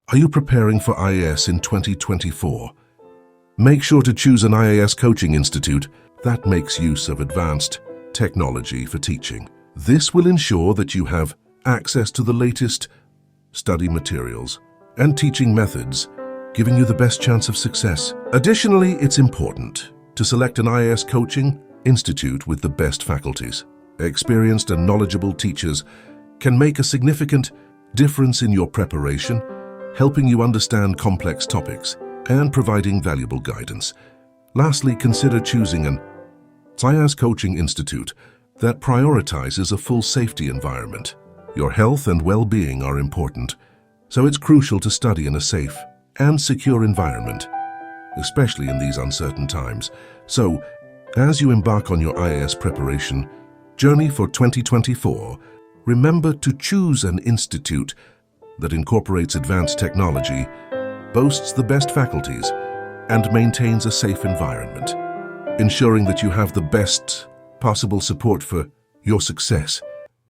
Are you preparing for IAS in 2024? Make sure to choose an IAS Coaching institute that makes use of advanced technology for teaching. This will ensure that you have access to the latest study materials and teaching methods, giving you the best chance of success. Additionally, it's important to select an IAS Coaching institute with the best faculties. Experienced and knowledgeable teachers can make a significant difference in your preparation, helping you understand complex topics and providing valuable guidance. Lastly, consider choosing an IAS Coaching institute that prioritizes a full safety environment. Your health and well-being are important, so it's crucial to study in a safe and secure environment, especially in these uncertain times. So, as you embark on your IAS preparation journey for 2024, remember to choose an institute that incorporates advanced technology, boasts the best faculties, and maintains a safe environment, ensuring that you have the best possible support for your success.